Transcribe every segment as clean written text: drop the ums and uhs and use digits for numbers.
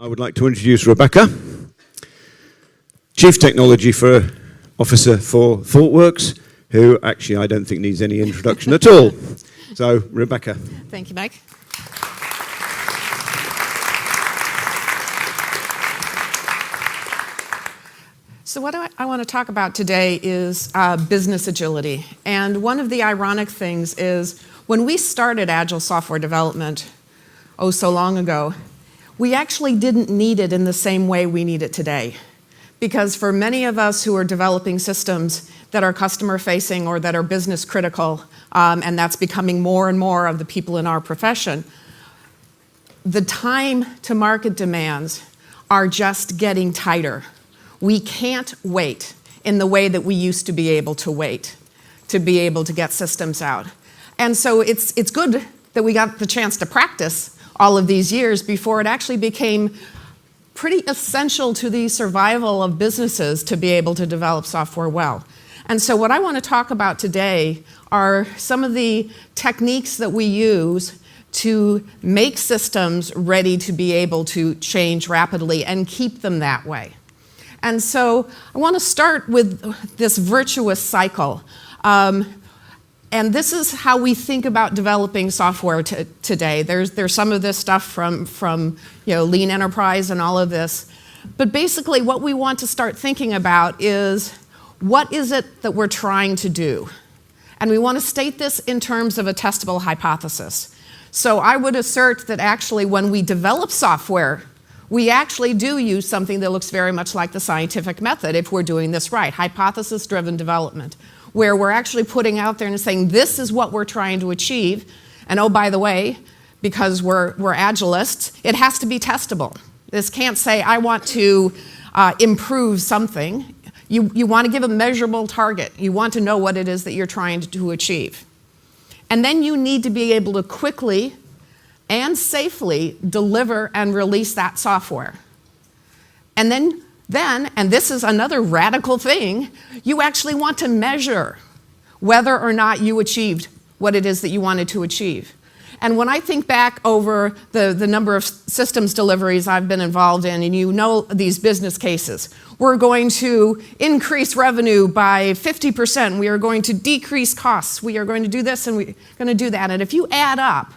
I would like to introduce Rebecca, Chief Technology Officer for Thoughtworks, who actually I don't think needs any introduction at all. So, Rebecca. Thank you, Mike. So what I want to talk about today is business agility. And one of the ironic things is when we started Agile software development, so long ago, we actually didn't need it in the same way we need it today. Because for many of us who are developing systems that are customer facing or that are business critical, and that's becoming more and more of the people in our profession, the time to market demands are just getting tighter. We can't wait in the way that we used to be able to wait to be able to get systems out. And so it's good that we got the chance to practice all of these years before it actually became pretty essential to the survival of businesses to be able to develop software well. And so what I want to talk about today are some of the techniques that we use to make systems ready to be able to change rapidly and keep them that way. And so I want to start with this virtuous cycle. And this is how we think about developing software today. There's some of this stuff from Lean Enterprise and all of this. But basically what we want to start thinking about is what is it that we're trying to do? And we want to state this in terms of a testable hypothesis. So I would assert that actually when we develop software, we actually do use something that looks very much like the scientific method if we're doing this right, hypothesis-driven development, where we're actually putting out there and saying this is what we're trying to achieve. And oh, by the way, because we're agilists, it has to be testable. This can't say I want to improve something. You want to give a measurable target. You want to know what it is that you're trying to achieve. And then you need to be able to quickly and safely deliver and release that software. And then, and this is another radical thing, you actually want to measure whether or not you achieved what it is that you wanted to achieve. And when I think back over the number of systems deliveries I've been involved in, and you know these business cases, we're going to increase revenue by 50%, we are going to decrease costs, we are going to do this and we're going to do that. And if you add up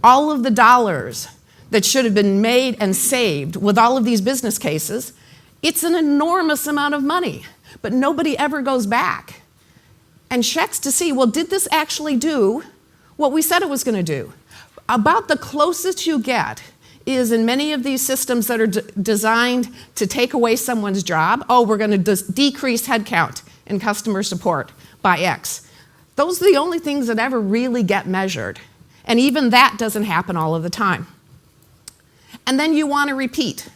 all of the dollars that should have been made and saved with all of these business cases, it's an enormous amount of money. But nobody ever goes back and checks to see, well, did this actually do what we said it was going to do? About the closest you get is in many of these systems that are designed to take away someone's job. Oh, we're going to decrease headcount in customer support by X. Those are the only things that ever really get measured. And even that doesn't happen all of the time. And then you want to repeat.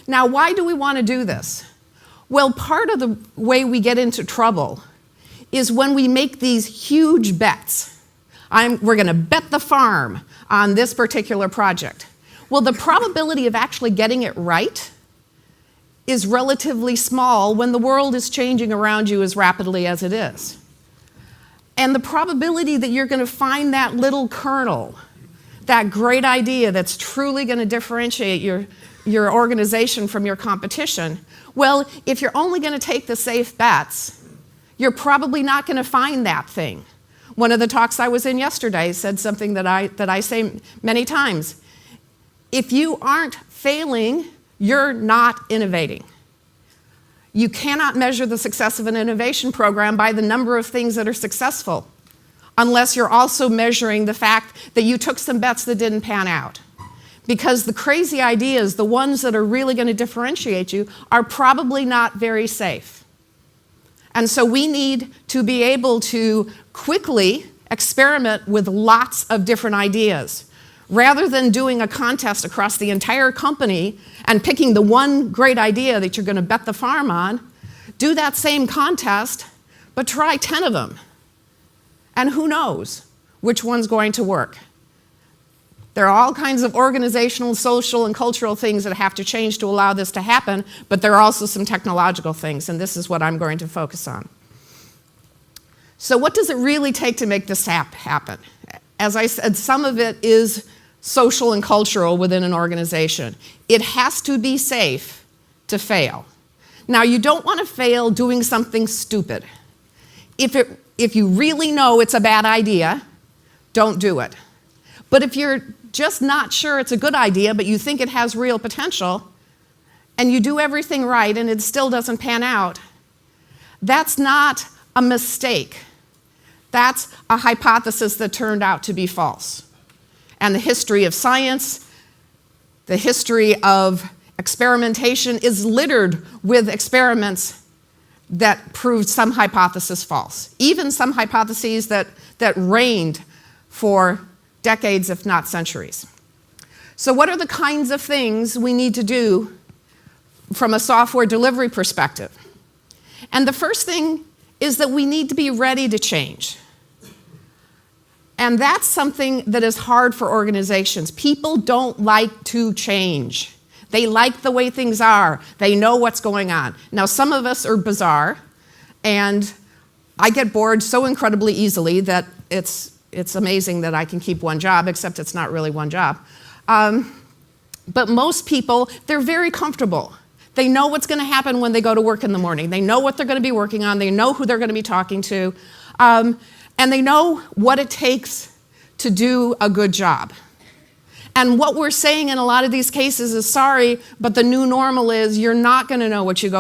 Now, why do we want to do this? Well, part of the way we get into trouble is when we make these huge bets. We're going to bet the farm on this particular project. Well, the probability of actually getting it right is relatively small when the world is changing around you as rapidly as it is. And the probability that you're going to find that little kernel, that great idea that's truly going to differentiate your organization from your competition, well, if you're only going to take the safe bets, you're probably not going to find that thing. One of the talks I was in yesterday said something that I say many times. If you aren't failing, you're not innovating. You cannot measure the success of an innovation program by the number of things that are successful, unless you're also measuring the fact that you took some bets that didn't pan out. Because the crazy ideas, the ones that are really going to differentiate you, are probably not very safe. And so we need to be able to quickly experiment with lots of different ideas. Rather than doing a contest across the entire company and picking the one great idea that you're going to bet the farm on, do that same contest, but try 10 of them. And who knows which one's going to work. There are all kinds of organizational, social, and cultural things that have to change to allow this to happen, but there are also some technological things, and this is what I'm going to focus on. So what does it really take to make this happen? As I said, some of it is social and cultural within an organization. It has to be safe to fail. Now, you don't want to fail doing something stupid. If you really know it's a bad idea, don't do it. But if you're just not sure it's a good idea, but you think it has real potential, and you do everything right and it still doesn't pan out, that's not a mistake. That's a hypothesis that turned out to be false. And the history of science, the history of experimentation is littered with experiments that proved some hypothesis false, even some hypotheses that reigned for decades, if not centuries. So what are the kinds of things we need to do from a software delivery perspective? And the first thing is that we need to be ready to change. And that's something that is hard for organizations. People don't like to change. They like the way things are. They know what's going on. Now, some of us are bizarre, and I get bored so incredibly easily that it's amazing that I can keep one job, except it's not really one job. But most people, they're very comfortable. They know what's going to happen when they go to work in the morning. They know what they're going to be working on. They know who they're going to be talking to. And they know what it takes to do a good job. And what we're saying in a lot of these cases is, sorry, but the new normal is you're not going to know what you're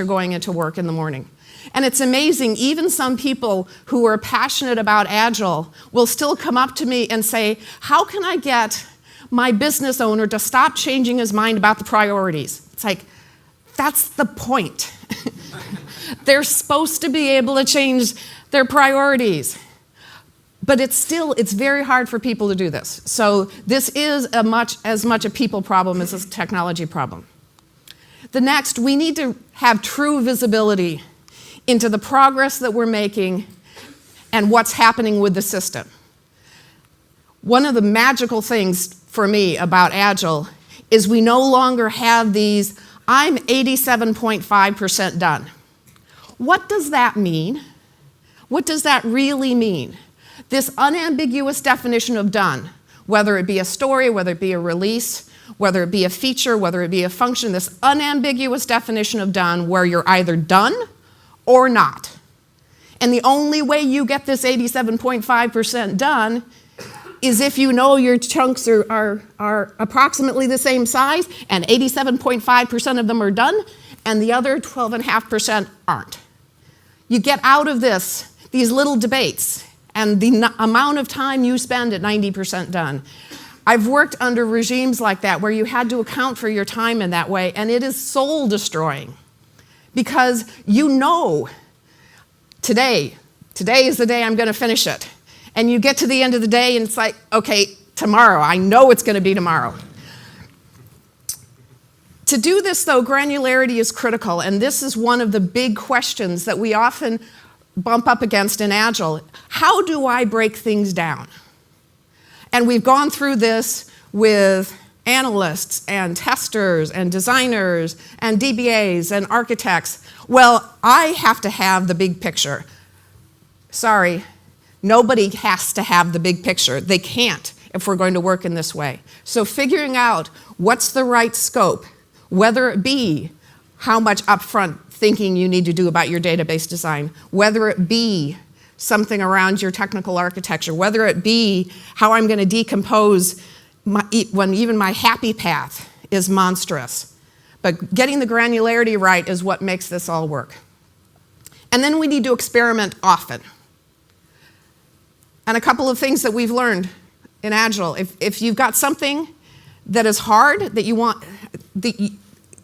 going into work in the morning. And it's amazing, even some people who are passionate about Agile will still come up to me and say, how can I get my business owner to stop changing his mind about the priorities? It's like, that's the point. They're supposed to be able to change their priorities. But it's very hard for people to do this. So this is as much a people problem as a technology problem. The next, we need to have true visibility into the progress that we're making and what's happening with the system. One of the magical things for me about Agile is we no longer have these, I'm 87.5% done. What does that mean? What does that really mean? This unambiguous definition of done, whether it be a story, whether it be a release, whether it be a feature, whether it be a function, this unambiguous definition of done where you're either done or not. And the only way you get this 87.5% done is if you know your chunks are approximately the same size and 87.5% of them are done and the other 12.5% aren't. You get out of these little debates and the amount of time you spend at 90% done. I've worked under regimes like that where you had to account for your time in that way, and it is soul destroying because you know today is the day I'm going to finish it. And you get to the end of the day and it's like, okay, tomorrow, I know it's going to be tomorrow. To do this, though, granularity is critical, and this is one of the big questions that we often bump up against in Agile. How do I break things down? And we've gone through this with analysts and testers and designers and DBAs and architects. Well, I have to have the big picture. Sorry, nobody has to have the big picture. They can't if we're going to work in this way. So figuring out what's the right scope, whether it be how much upfront thinking you need to do about your database design, whether it be something around your technical architecture, whether it be how I'm going to decompose when even my happy path is monstrous. But getting the granularity right is what makes this all work. And then we need to experiment often. And a couple of things that we've learned in Agile, if you've got something that is hard that you want,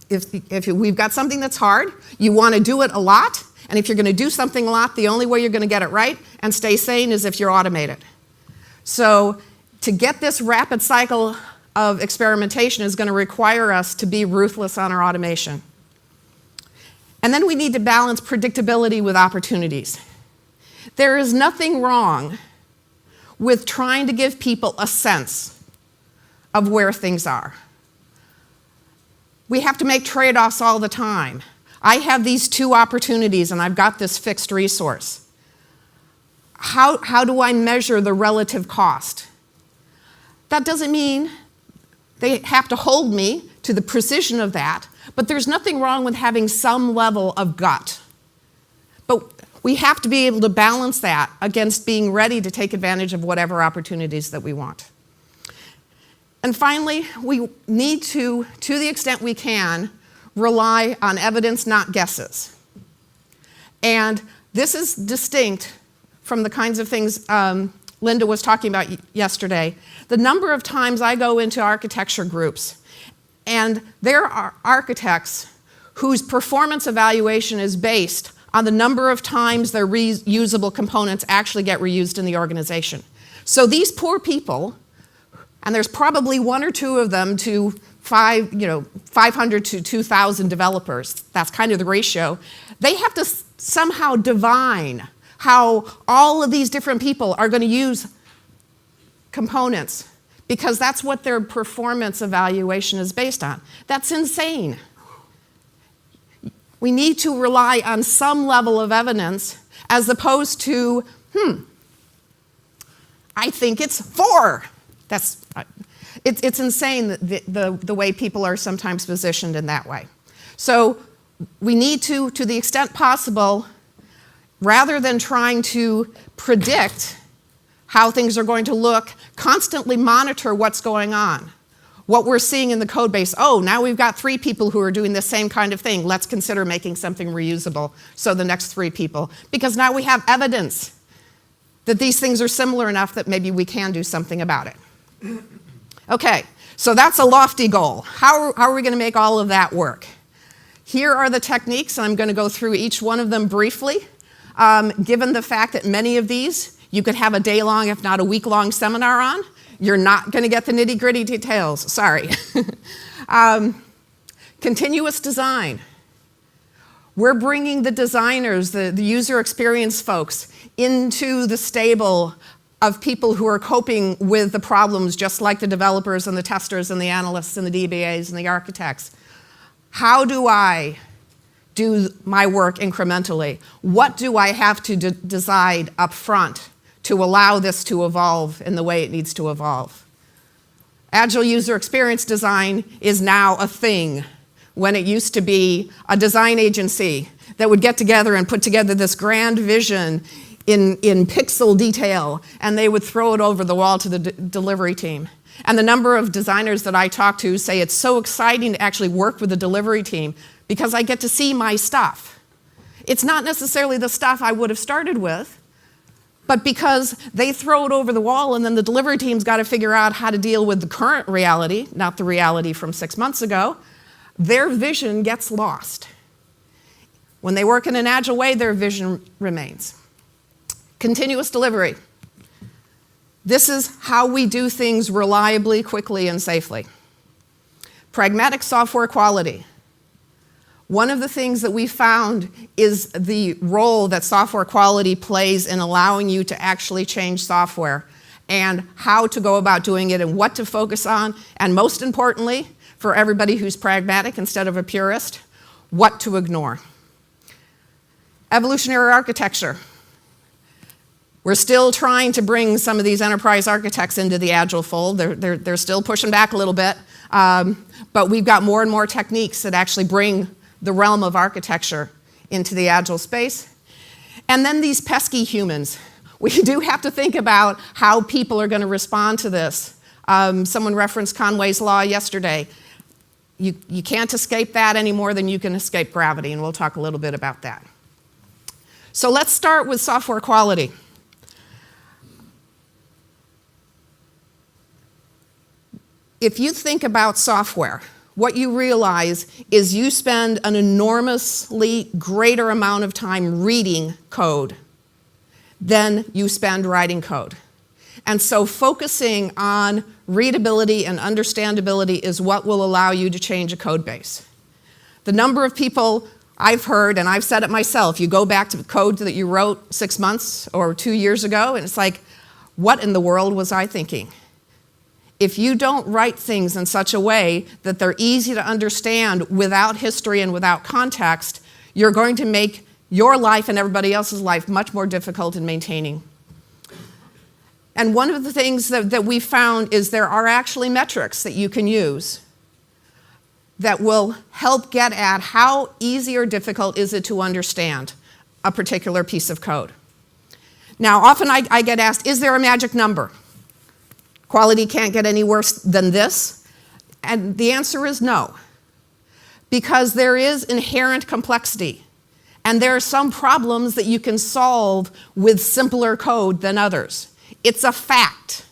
if we've got something that's hard, you want to do it a lot, and if you're going to do something a lot, the only way you're going to get it right and stay sane is if you're automated. So to get this rapid cycle of experimentation is going to require us to be ruthless on our automation. And then we need to balance predictability with opportunities. There is nothing wrong with trying to give people a sense of where things are. We have to make trade-offs all the time. I have these two opportunities and I've got this fixed resource. How do I measure the relative cost? That doesn't mean they have to hold me to the precision of that, but there's nothing wrong with having some level of gut. But we have to be able to balance that against being ready to take advantage of whatever opportunities that we want. And finally, we need to the extent we can, rely on evidence, not guesses. And this is distinct from the kinds of things Linda was talking about yesterday. The number of times I go into architecture groups, and there are architects whose performance evaluation is based on the number of times their reusable components actually get reused in the organization. So these poor people, and there's probably one or two of them to 500 to 2,000 developers, that's kind of the ratio, they have to somehow divine how all of these different people are going to use components, because that's what their performance evaluation is based on. That's insane. We need to rely on some level of evidence as opposed to, I think it's 4. It's insane the way people are sometimes positioned in that way. So we need to the extent possible, rather than trying to predict how things are going to look, constantly monitor what's going on. What we're seeing in the code base, now we've got 3 people who are doing the same kind of thing. Let's consider making something reusable, so the next 3 people. Because now we have evidence that these things are similar enough that maybe we can do something about it. Okay, so that's a lofty goal. How are we going to make all of that work? Here are the techniques, and I'm going to go through each one of them briefly. Given the fact that many of these you could have a day-long, if not a week-long seminar on, you're not going to get the nitty-gritty details, sorry. Continuous design. We're bringing the designers, the user experience folks, into the stable of people who are coping with the problems just like the developers and the testers and the analysts and the DBAs and the architects. How do I do my work incrementally? What do I have to decide up front to allow this to evolve in the way it needs to evolve? Agile user experience design is now a thing, when it used to be a design agency that would get together and put together this grand vision in pixel detail, and they would throw it over the wall to the delivery team. And the number of designers that I talk to say it's so exciting to actually work with the delivery team because I get to see my stuff. It's not necessarily the stuff I would have started with, but because they throw it over the wall and then the delivery team's got to figure out how to deal with the current reality, not the reality from 6 months ago, their vision gets lost. When they work in an agile way, their vision remains. Continuous delivery. This is how we do things reliably, quickly, and safely. Pragmatic software quality. One of the things that we found is the role that software quality plays in allowing you to actually change software, and how to go about doing it and what to focus on, and most importantly, for everybody who's pragmatic instead of a purist, what to ignore. Evolutionary architecture. We're still trying to bring some of these enterprise architects into the Agile fold. They're still pushing back a little bit, but we've got more and more techniques that actually bring the realm of architecture into the Agile space. And then these pesky humans. We do have to think about how people are going to respond to this. Someone referenced Conways Law yesterday. You can't escape that any more than you can escape gravity, and we'll talk a little bit about that. So let's start with software quality. If you think about software, what you realize is you spend an enormously greater amount of time reading code than you spend writing code. And so focusing on readability and understandability is what will allow you to change a code base. The number of people I've heard, and I've said it myself, you go back to the code that you wrote 6 months or 2 years ago, and it's like, what in the world was I thinking? If you don't write things in such a way that they're easy to understand without history and without context, you're going to make your life and everybody else's life much more difficult in maintaining. And one of the things that we found is there are actually metrics that you can use that will help get at how easy or difficult is it to understand a particular piece of code. Now, often I get asked, is there a magic number? Quality can't get any worse than this? And the answer is no, because there is inherent complexity, and there are some problems that you can solve with simpler code than others. It's a fact.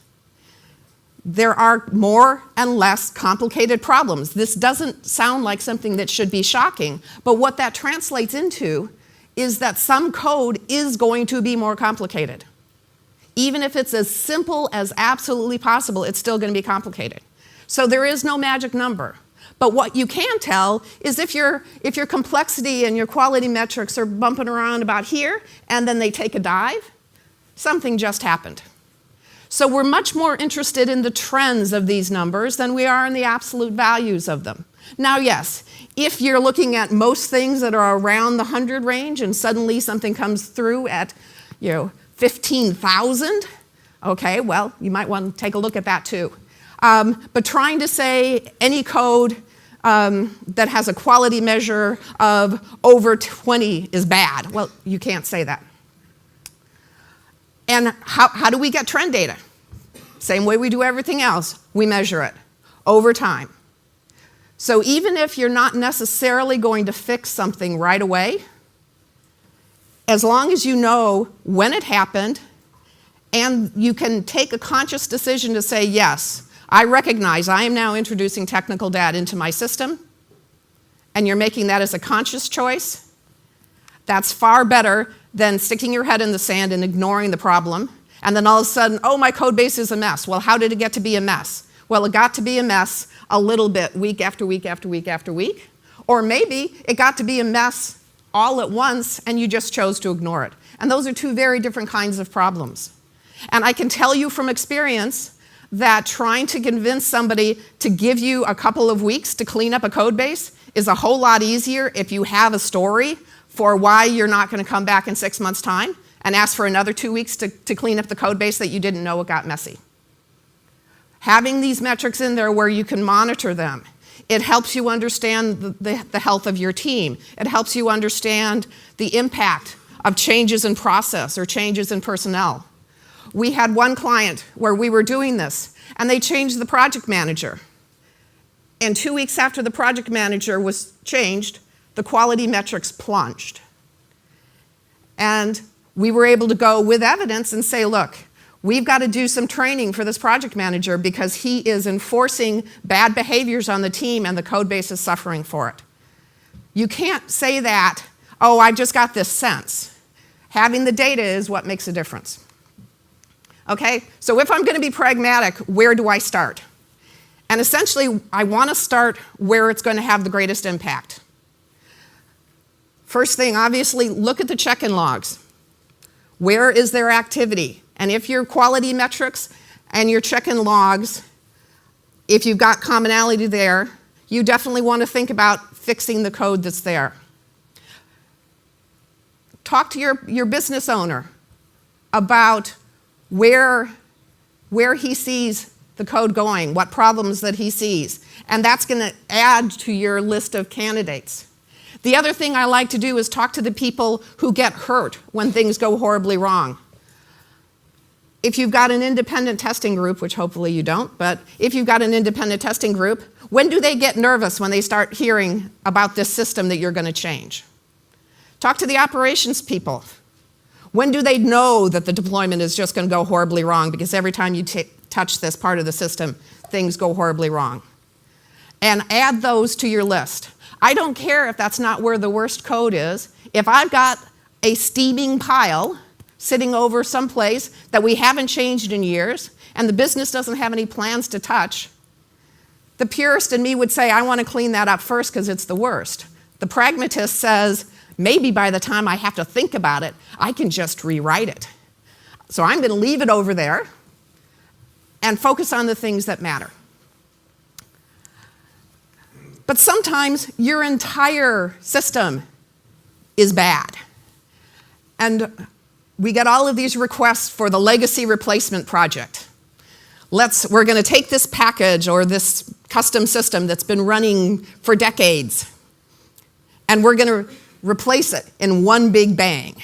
There are more and less complicated problems. This doesn't sound like something that should be shocking, but what that translates into is that some code is going to be more complicated. Even if it's as simple as absolutely possible, it's still going to be complicated. So there is no magic number. But what you can tell is if your complexity and your quality metrics are bumping around about here and then they take a dive, something just happened. So we're much more interested in the trends of these numbers than we are in the absolute values of them. Now, yes, if you're looking at most things that are around the 100 range and suddenly something comes through at 15,000, okay, well, you might want to take a look at that too. But trying to say any code that has a quality measure of over 20 is bad, well, you can't say that. And how do we get trend data? Same way we do everything else. We measure it over time. So even if you're not necessarily going to fix something right away, as long as you know when it happened and you can take a conscious decision to say, yes, I recognize I am now introducing technical debt into my system, and you're making that as a conscious choice, that's far better than sticking your head in the sand and ignoring the problem, and then all of a sudden, oh, my code base is a mess. Well, how did it get to be a mess? Well, it got to be a mess a little bit, week after week after week after week. Or maybe it got to be a mess all at once and you just chose to ignore it. And those are two very different kinds of problems. And I can tell you from experience that trying to convince somebody to give you a couple of weeks to clean up a code base is a whole lot easier if you have a story for why you're not going to come back in 6 months' time and ask for another 2 weeks to clean up the code base that you didn't know it got messy. Having these metrics in there where you can monitor them, it helps you understand the health of your team. It helps you understand the impact of changes in process or changes in personnel. We had one client where we were doing this, and they changed the project manager. And 2 weeks after the project manager was changed, the quality metrics plunged. And we were able to go with evidence and say, look, we've got to do some training for this project manager because he is enforcing bad behaviors on the team and the code base is suffering for it. You can't say that, oh, I just got this sense. Having the data is what makes a difference. Okay, so if I'm going to be pragmatic, where do I start? And essentially, I want to start where it's going to have the greatest impact. First thing, obviously, look at the check-in logs. Where is their activity? And if your quality metrics and your check-in logs, if you've got commonality there, you definitely want to think about fixing the code that's there. Talk to your business owner about where he sees the code going, what problems that he sees. And that's going to add to your list of candidates. The other thing I like to do is talk to the people who get hurt when things go horribly wrong. If you've got an independent testing group, which hopefully you don't, but if you've got an independent testing group, when do they get nervous when they start hearing about this system that you're going to change? Talk to the operations people. When do they know that the deployment is just going to go horribly wrong because every time you touch this part of the system, things go horribly wrong? And add those to your list. I don't care if that's not where the worst code is. If I've got a steaming pile sitting over someplace that we haven't changed in years, and the business doesn't have any plans to touch, the purist in me would say, I want to clean that up first because it's the worst. The pragmatist says, maybe by the time I have to think about it, I can just rewrite it. So I'm going to leave it over there and focus on the things that matter. But sometimes your entire system is bad. And we get all of these requests for the legacy replacement project. We're going to take this package or this custom system that's been running for decades, and we're going to replace it in one big bang.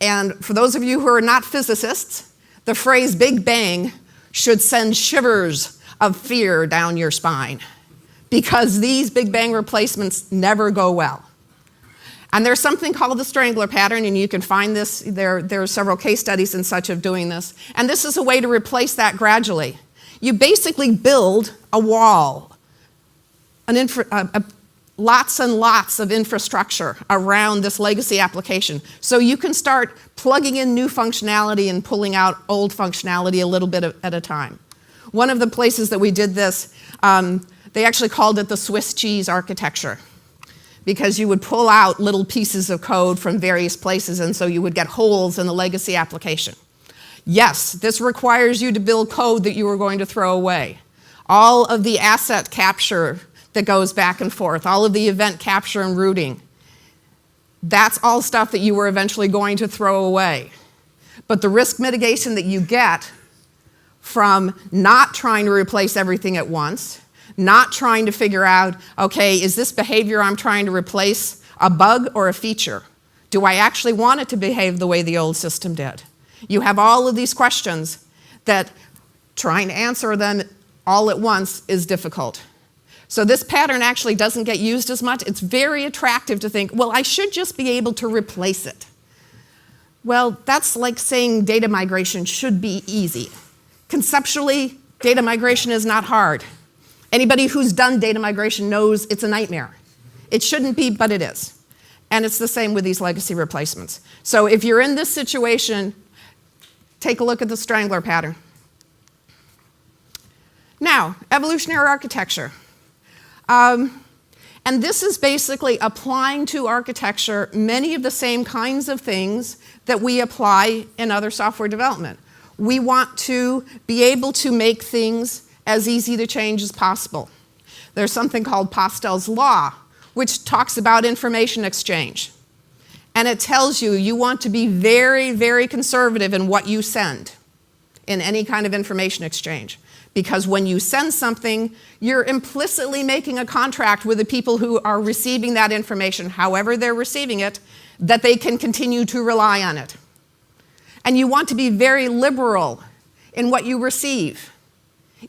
And for those of you who are not physicists, the phrase big bang should send shivers of fear down your spine, because these big bang replacements never go well. And there's something called the Strangler Pattern, and you can find this. There are several case studies and such of doing this. And this is a way to replace that gradually. You basically build a wall, lots and lots of infrastructure around this legacy application. So you can start plugging in new functionality and pulling out old functionality a little bit at a time. One of the places that we did this, they actually called it the Swiss cheese architecture, because you would pull out little pieces of code from various places, and so you would get holes in the legacy application. Yes, this requires you to build code that you are going to throw away. All of the asset capture that goes back and forth, all of the event capture and routing, that's all stuff that you were eventually going to throw away. But the risk mitigation that you get from not trying to replace everything at once, not trying to figure out, okay, is this behavior I'm trying to replace a bug or a feature? Do I actually want it to behave the way the old system did? You have all of these questions that trying to answer them all at once is difficult. So this pattern actually doesn't get used as much. It's very attractive to think, well, I should just be able to replace it. Well, that's like saying data migration should be easy. Conceptually, data migration is not hard. Anybody who's done data migration knows it's a nightmare. It shouldn't be, but it is. And it's the same with these legacy replacements. So if you're in this situation, take a look at the Strangler Pattern. Now, evolutionary architecture. And this is basically applying to architecture many of the same kinds of things that we apply in other software development. We want to be able to make things as easy to change as possible. There's something called Pastel's Law, which talks about information exchange. And it tells you you want to be very, very conservative in what you send in any kind of information exchange. Because when you send something, you're implicitly making a contract with the people who are receiving that information, however they're receiving it, that they can continue to rely on it. And you want to be very liberal in what you receive.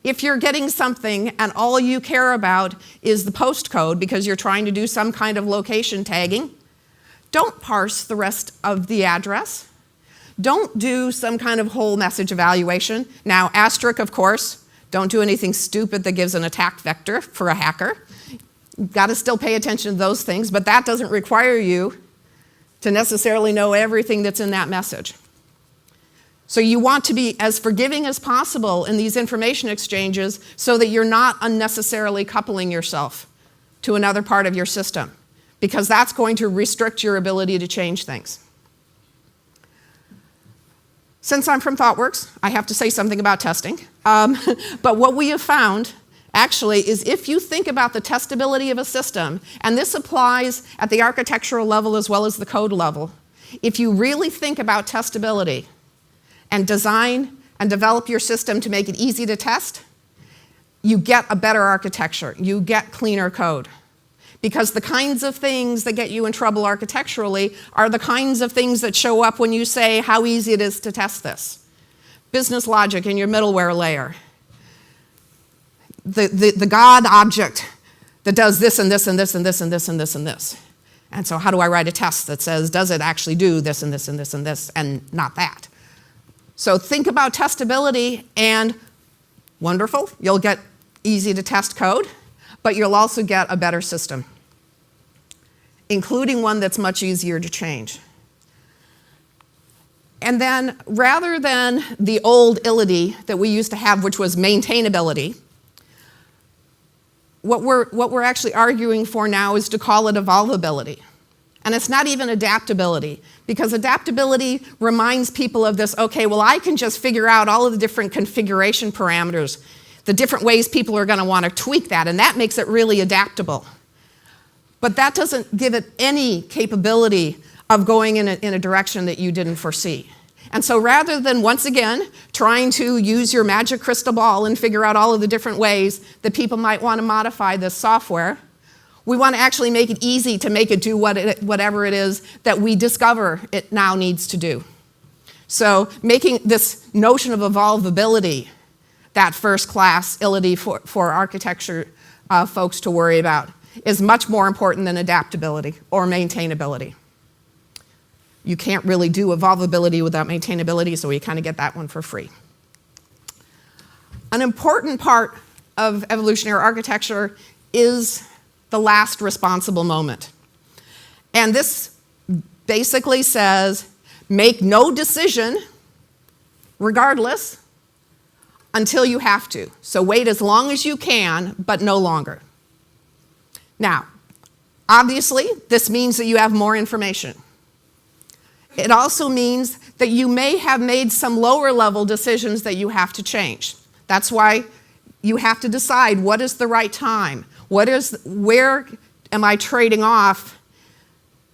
If you're getting something and all you care about is the postcode because you're trying to do some kind of location tagging, don't parse the rest of the address. Don't do some kind of whole message evaluation. Now, asterisk, of course, don't do anything stupid that gives an attack vector for a hacker. You've got to still pay attention to those things, but that doesn't require you to necessarily know everything that's in that message. So you want to be as forgiving as possible in these information exchanges so that you're not unnecessarily coupling yourself to another part of your system, because that's going to restrict your ability to change things. Since I'm from Thoughtworks, I have to say something about testing. But what we have found, actually, is if you think about the testability of a system, and this applies at the architectural level as well as the code level, if you really think about testability, and design and develop your system to make it easy to test, you get a better architecture. You get cleaner code. Because the kinds of things that get you in trouble architecturally are the kinds of things that show up when you say how easy it is to test this. Business logic in your middleware layer. The God object that does this and this and this and this and this and this and this. And so how do I write a test that says, does it actually do this and this and this and this and not that? So think about testability, and wonderful, you'll get easy to test code, but you'll also get a better system, including one that's much easier to change. And then rather than the old ility that we used to have, which was maintainability, what we're actually arguing for now is to call it evolvability. And it's not even adaptability, because adaptability reminds people of this, okay, well, I can just figure out all of the different configuration parameters, the different ways people are going to want to tweak that, and that makes it really adaptable. But that doesn't give it any capability of going in a direction that you didn't foresee. And so rather than, once again, trying to use your magic crystal ball and figure out all of the different ways that people might want to modify this software, we want to actually make it easy to make it do whatever it is that we discover it now needs to do. So making this notion of evolvability that first-class ability for architecture folks to worry about is much more important than adaptability or maintainability. You can't really do evolvability without maintainability, so we kind of get that one for free. An important part of evolutionary architecture is the last responsible moment. And this basically says, make no decision, regardless, until you have to. So wait as long as you can, but no longer. Now, obviously, this means that you have more information. It also means that you may have made some lower level decisions that you have to change. That's why you have to decide what is the right time. Where am I trading off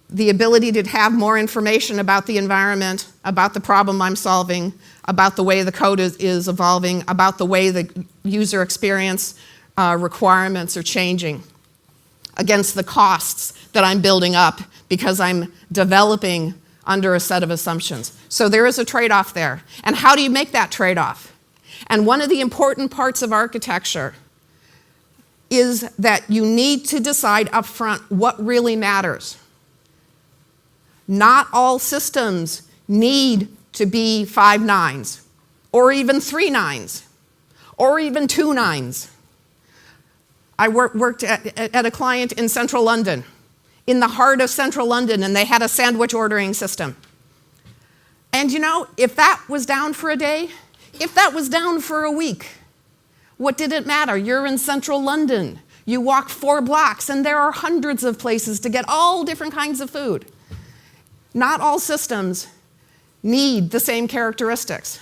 the ability to have more information about the environment, about the problem I'm solving, about the way the code is evolving, about the way the user experience requirements are changing, against the costs that I'm building up because I'm developing under a set of assumptions. So there is a trade-off there. And how do you make that trade-off? And one of the important parts of architecture is that you need to decide up front what really matters. Not all systems need to be 5 nines, or even 3 nines, or even 2 nines. I worked at a client in central London, in the heart of central London, and they had a sandwich ordering system. And you know, if that was down for a day, if that was down for a week, what did it matter? You're in central London. You walk 4 blocks, and there are hundreds of places to get all different kinds of food. Not all systems need the same characteristics.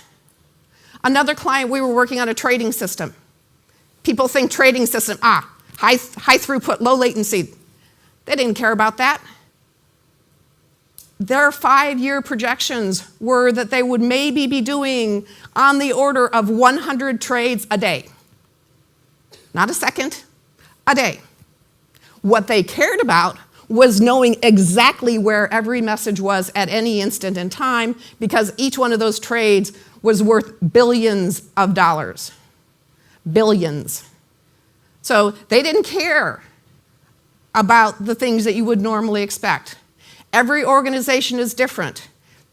Another client, we were working on a trading system. People think trading system, high throughput, low latency. They didn't care about that. Their 5-year projections were that they would maybe be doing on the order of 100 trades a day. Not a second, a day. What they cared about was knowing exactly where every message was at any instant in time, because each one of those trades was worth billions of dollars. Billions. So they didn't care about the things that you would normally expect. Every organization is different.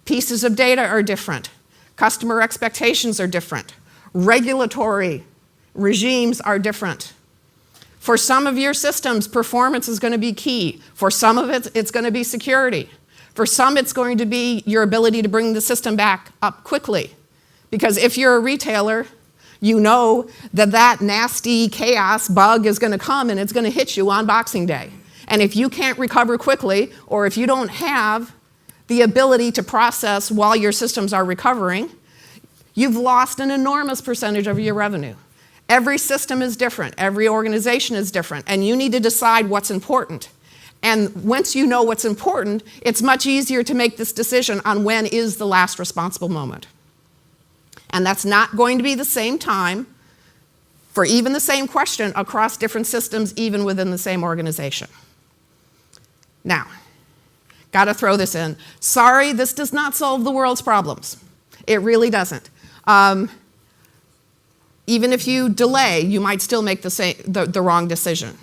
Pieces of data are different. Customer expectations are different. Regulatory regimes are different. For some of your systems, performance is going to be key. For some of it, it's going to be security. For some, it's going to be your ability to bring the system back up quickly. Because if you're a retailer, you know that that nasty chaos bug is going to come and it's going to hit you on Boxing Day. And if you can't recover quickly, or if you don't have the ability to process while your systems are recovering, you've lost an enormous percentage of your revenue. Every system is different. Every organization is different. And you need to decide what's important. And once you know what's important, it's much easier to make this decision on when is the last responsible moment. And that's not going to be the same time for even the same question across different systems, even within the same organization. Now, got to throw this in. Sorry, this does not solve the world's problems. It really doesn't. Even if you delay, you might still make the wrong decision.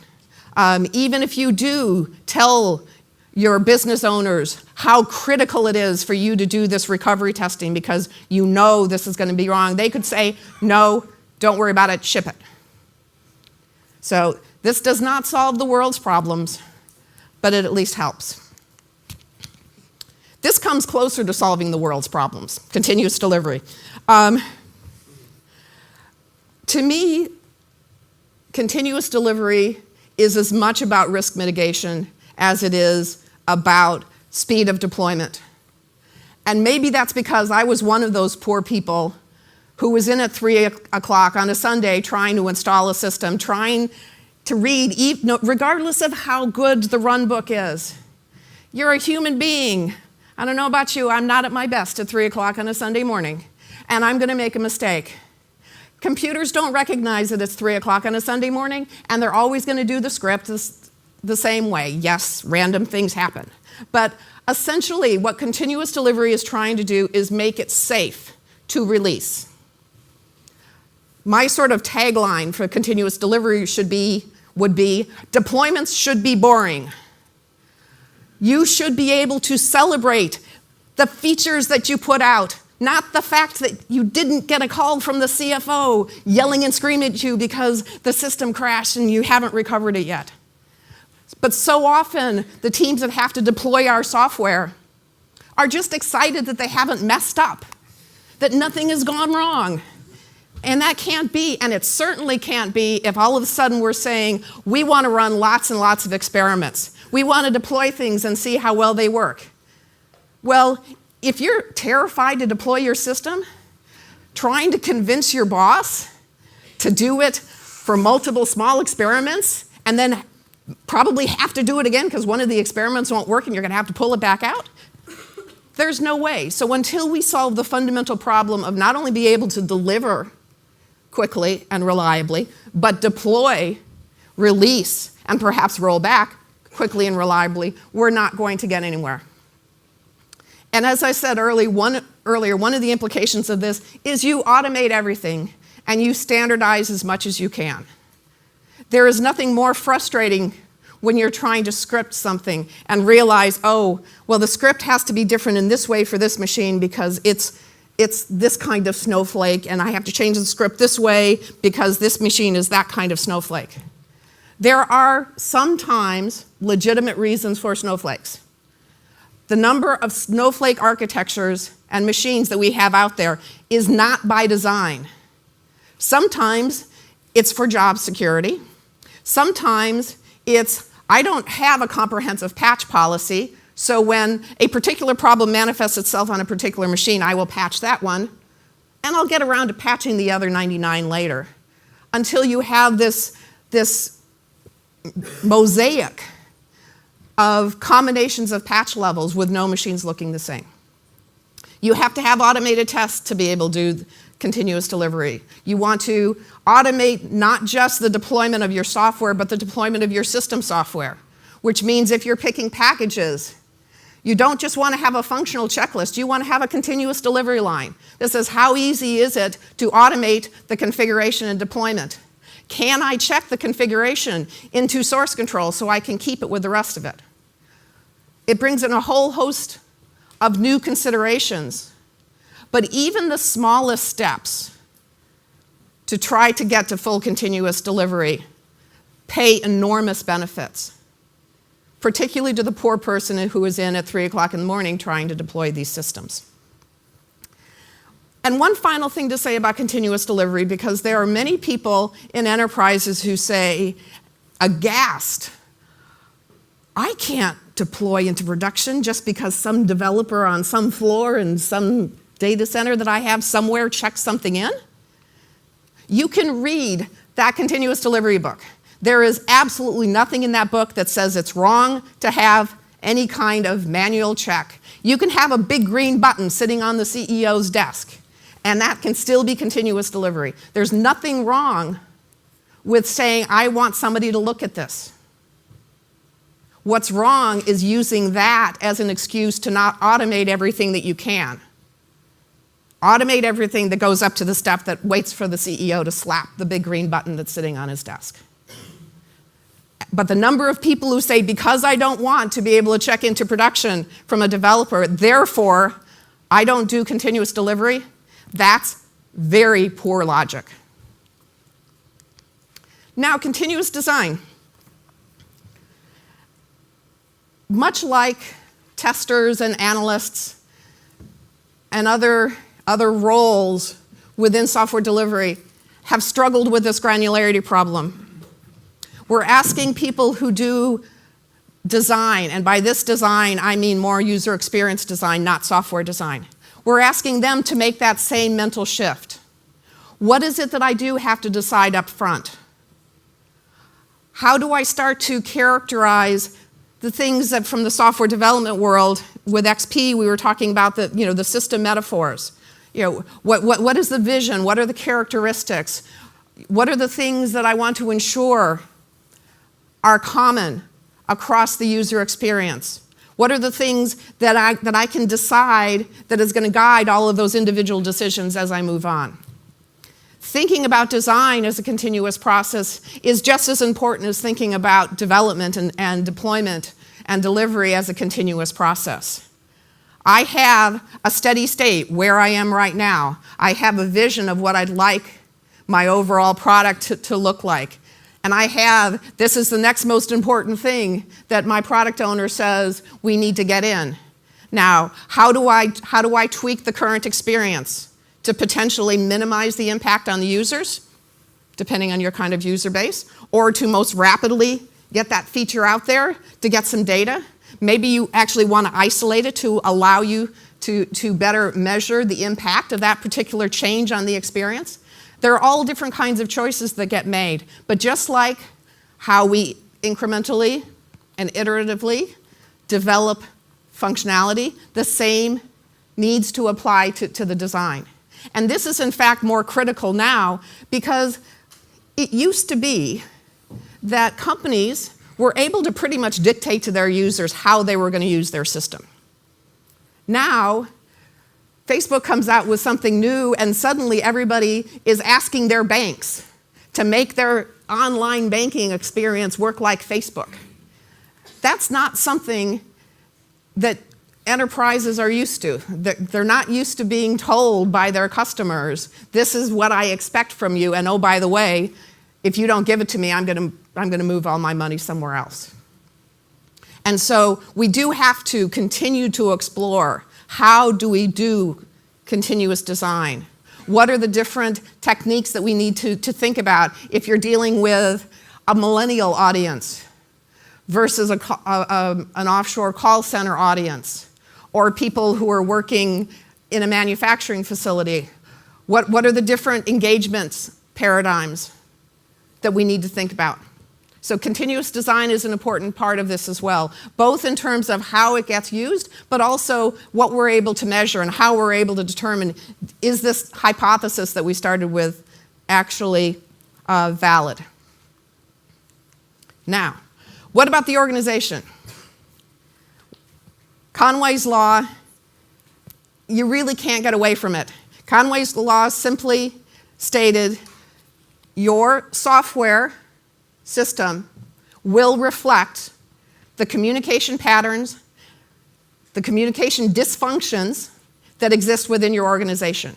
Even if you do tell your business owners how critical it is for you to do this recovery testing because you know this is going to be wrong, they could say, no, don't worry about it, ship it. So this does not solve the world's problems, but it at least helps. This comes closer to solving the world's problems, continuous delivery. To me, continuous delivery is as much about risk mitigation as it is about speed of deployment. And maybe that's because I was one of those poor people who was in at 3 o'clock on a Sunday trying to install a system, trying to read, regardless of how good the run book is. You're a human being. I don't know about you, I'm not at my best at 3 o'clock on a Sunday morning, and I'm going to make a mistake. Computers don't recognize that it's 3 o'clock on a Sunday morning, and they're always going to do the script the same way. Yes, random things happen. But essentially, what continuous delivery is trying to do is make it safe to release. My sort of tagline for continuous delivery would be, deployments should be boring. You should be able to celebrate the features that you put out, not the fact that you didn't get a call from the CFO yelling and screaming at you because the system crashed and you haven't recovered it yet. But so often, the teams that have to deploy our software are just excited that they haven't messed up, that nothing has gone wrong. And that can't be, and it certainly can't be if all of a sudden we're saying, we want to run lots and lots of experiments. We want to deploy things and see how well they work. Well, if you're terrified to deploy your system, trying to convince your boss to do it for multiple small experiments and then probably have to do it again because one of the experiments won't work and you're going to have to pull it back out, there's no way. So until we solve the fundamental problem of not only be able to deliver quickly and reliably, but deploy, release, and perhaps roll back quickly and reliably, we're not going to get anywhere. And as I said earlier, one of the implications of this is you automate everything and you standardize as much as you can. There is nothing more frustrating when you're trying to script something and realize, oh, well, the script has to be different in this way for this machine because it's this kind of snowflake, and I have to change the script this way because this machine is that kind of snowflake. There are sometimes legitimate reasons for snowflakes. The number of snowflake architectures and machines that we have out there is not by design. Sometimes it's for job security. Sometimes it's, I don't have a comprehensive patch policy, so when a particular problem manifests itself on a particular machine, I will patch that one, and I'll get around to patching the other 99 later, until you have this mosaic of combinations of patch levels with no machines looking the same. You have to have automated tests to be able to do continuous delivery. You want to automate not just the deployment of your software, but the deployment of your system software, which means if you're picking packages, you don't just want to have a functional checklist, you want to have a continuous delivery line. This is how easy is it to automate the configuration and deployment. Can I check the configuration into source control so I can keep it with the rest of it? It brings in a whole host of new considerations. But even the smallest steps to try to get to full continuous delivery pay enormous benefits, particularly to the poor person who is in at 3 o'clock in the morning trying to deploy these systems. And one final thing to say about continuous delivery, because there are many people in enterprises who say, aghast, I can't deploy into production just because some developer on some floor in some data center that I have somewhere checks something in. You can read that continuous delivery book. There is absolutely nothing in that book that says it's wrong to have any kind of manual check. You can have a big green button sitting on the CEO's desk, and that can still be continuous delivery. There's nothing wrong with saying, I want somebody to look at this. What's wrong is using that as an excuse to not automate everything that you can. Automate everything that goes up to the step that waits for the CEO to slap the big green button that's sitting on his desk. But the number of people who say, because I don't want to be able to check into production from a developer, therefore I don't do continuous delivery, that's very poor logic. Now, continuous design. Much like testers and analysts and other roles within software delivery have struggled with this granularity problem. We're asking people who do design, and by this design I mean more user experience design, not software design. We're asking them to make that same mental shift. What is it that I do have to decide up front? How do I start to characterize the things that from the software development world with XP, we were talking about the system metaphors. What is the vision? What are the characteristics? What are the things that I want to ensure are common across the user experience? What are the things that I can decide that is going to guide all of those individual decisions as I move on? Thinking about design as a continuous process is just as important as thinking about development and deployment and delivery as a continuous process. I have a steady state where I am right now. I have a vision of what I'd like my overall product to look like. And this is the next most important thing that my product owner says we need to get in. Now, how do I tweak the current experience to potentially minimize the impact on the users, depending on your kind of user base, or to most rapidly get that feature out there to get some data? Maybe you actually want to isolate it to allow you to better measure the impact of that particular change on the experience. There are all different kinds of choices that get made, but just like how we incrementally and iteratively develop functionality, the same needs to apply to the design. And this is in fact more critical now because it used to be that companies were able to pretty much dictate to their users how they were going to use their system. Now, Facebook comes out with something new and suddenly everybody is asking their banks to make their online banking experience work like Facebook. That's not something that enterprises are used to. They're not used to being told by their customers, this is what I expect from you, and oh, by the way, if you don't give it to me, I'm going to move all my money somewhere else. And so we do have to continue to explore how do we do continuous design? What are the different techniques that we need to think about if you're dealing with a millennial audience versus an offshore call center audience, or people who are working in a manufacturing facility? What are the different engagements paradigms that we need to think about? So continuous design is an important part of this as well, both in terms of how it gets used, but also what we're able to measure and how we're able to determine, is this hypothesis that we started with actually valid? Now, what about the organization? Conways Law, you really can't get away from it. Conways Law simply stated your software system will reflect the communication patterns, the communication dysfunctions that exist within your organization.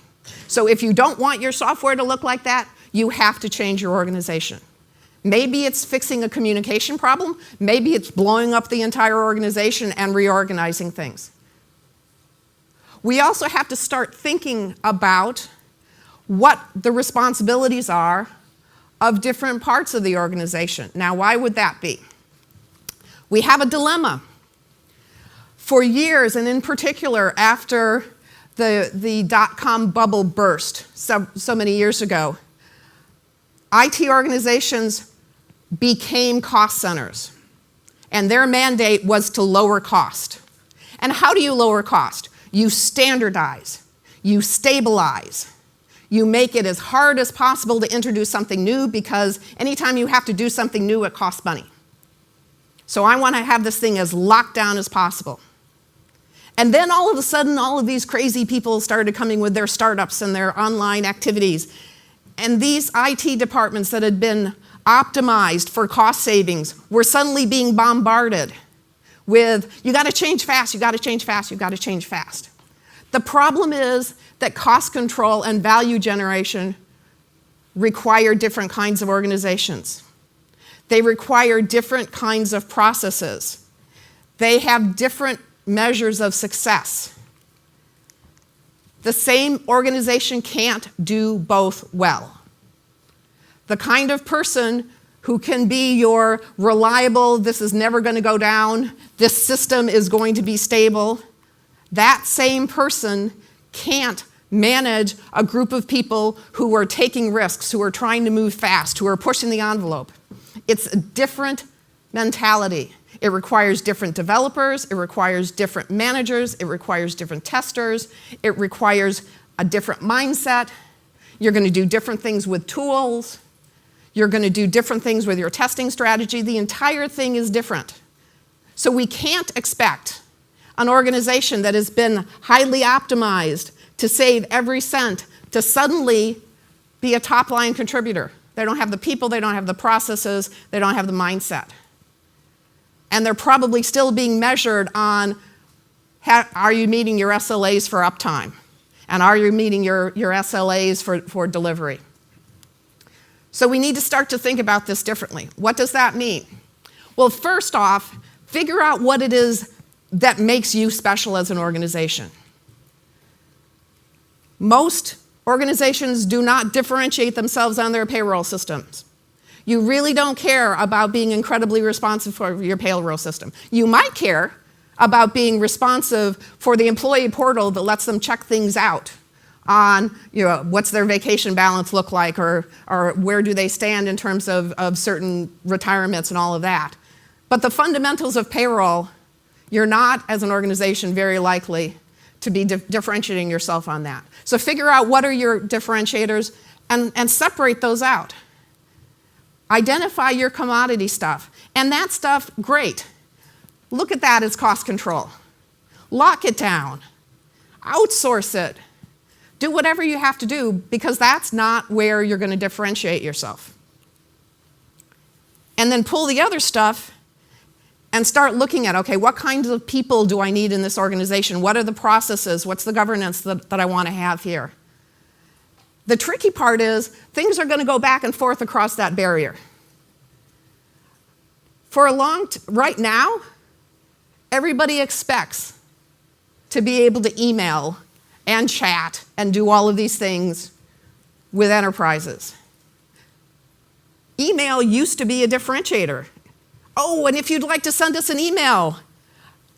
So if you don't want your software to look like that, you have to change your organization. Maybe it's fixing a communication problem, maybe it's blowing up the entire organization and reorganizing things. We also have to start thinking about what the responsibilities are of different parts of the organization. Now, why would that be? We have a dilemma. For years, and in particular after the dot-com bubble burst so many years ago, IT organizations became cost centers, and their mandate was to lower cost. And how do you lower cost? You standardize, you stabilize, you make it as hard as possible to introduce something new, because anytime you have to do something new, it costs money. So I want to have this thing as locked down as possible. And then all of a sudden, all of these crazy people started coming with their startups and their online activities. And these IT departments that had been optimized for cost savings were suddenly being bombarded with, you got to change fast, you got to change fast, you got to change fast. The problem is that cost control and value generation require different kinds of organizations. They require different kinds of processes. They have different measures of success. The same organization can't do both well. The kind of person who can be your reliable, this is never going to go down, this system is going to be stable, that same person can't manage a group of people who are taking risks, who are trying to move fast, who are pushing the envelope. It's a different mentality. It requires different developers, it requires different managers, it requires different testers, it requires a different mindset. You're going to do different things with tools. You're going to do different things with your testing strategy. The entire thing is different. So we can't expect an organization that has been highly optimized to save every cent to suddenly be a top-line contributor. They don't have the people, they don't have the processes, they don't have the mindset. And they're probably still being measured on, are you meeting your SLAs for uptime? And are you meeting your SLAs for delivery? So we need to start to think about this differently. What does that mean? Well, first off, figure out what it is that makes you special as an organization. Most organizations do not differentiate themselves on their payroll systems. You really don't care about being incredibly responsive for your payroll system. You might care about being responsive for the employee portal that lets them check things out on, what's their vacation balance look like, or where do they stand in terms of certain retirements and all of that. But the fundamentals of payroll, you're not, as an organization, very likely to be differentiating yourself on that. So figure out what are your differentiators and separate those out. Identify your commodity stuff. And that stuff, great. Look at that as cost control. Lock it down. Outsource it. Do whatever you have to do, because that's not where you're going to differentiate yourself. And then pull the other stuff and start looking at, okay, what kinds of people do I need in this organization? What are the processes? What's the governance that I want to have here? The tricky part is things are going to go back and forth across that barrier. Right now, everybody expects to be able to email and chat and do all of these things with enterprises. Email used to be a differentiator. Oh, and if you'd like to send us an email,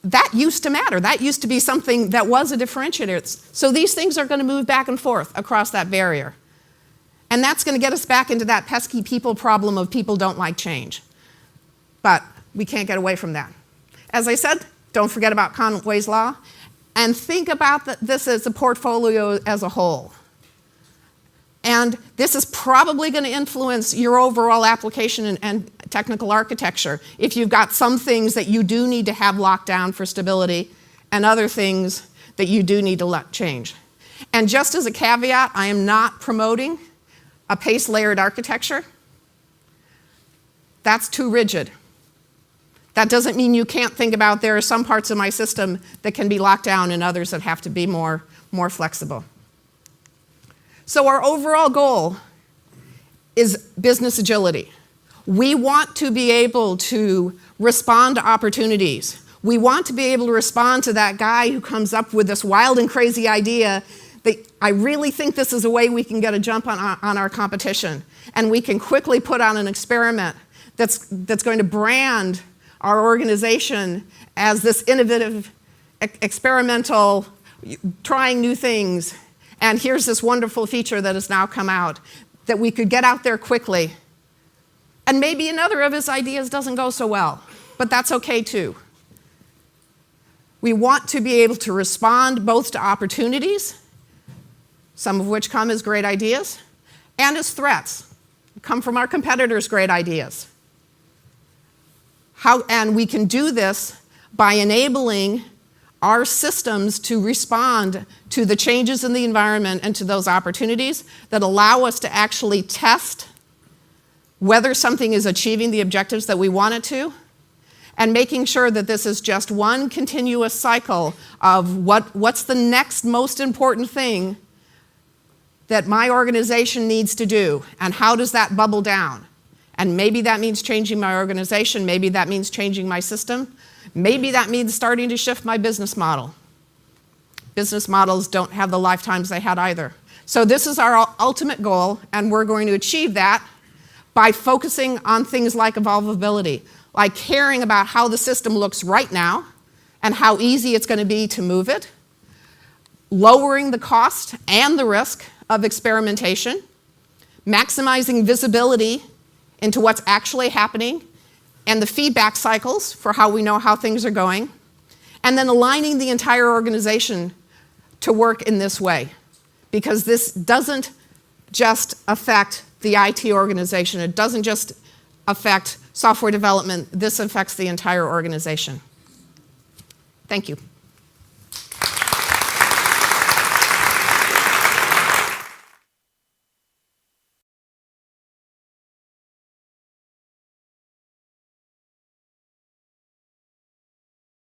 that used to matter. That used to be something that was a differentiator. So these things are going to move back and forth across that barrier. And that's going to get us back into that pesky people problem of people don't like change. But we can't get away from that. As I said, don't forget about Conways Law, and think about this as a portfolio as a whole. And this is probably going to influence your overall application and technical architecture if you've got some things that you do need to have locked down for stability and other things that you do need to let change. And just as a caveat, I am not promoting a pace-layered architecture. That's too rigid. That doesn't mean you can't think about there are some parts of my system that can be locked down and others that have to be more flexible. So our overall goal is business agility. We want to be able to respond to opportunities. We want to be able to respond to that guy who comes up with this wild and crazy idea that I really think this is a way we can get a jump on our competition. And we can quickly put on an experiment that's going to brand our organization as this innovative, experimental, trying new things. And here's this wonderful feature that has now come out that we could get out there quickly. And maybe another of his ideas doesn't go so well, but that's okay too. We want to be able to respond both to opportunities, some of which come as great ideas, and as threats, come from our competitors' great ideas. And we can do this by enabling our systems to respond to the changes in the environment and to those opportunities that allow us to actually test whether something is achieving the objectives that we want it to, and making sure that this is just one continuous cycle of what's the next most important thing that my organization needs to do, and how does that bubble down? And maybe that means changing my organization, maybe that means changing my system, maybe that means starting to shift my business model. Business models don't have the lifetimes they had either. So this is our ultimate goal, and we're going to achieve that by focusing on things like evolvability, like caring about how the system looks right now and how easy it's going to be to move it, lowering the cost and the risk of experimentation, maximizing visibility into what's actually happening and the feedback cycles for how we know how things are going, and then aligning the entire organization to work in this way. Because this doesn't just affect the IT organization, it doesn't just affect software development, this affects the entire organization. Thank you.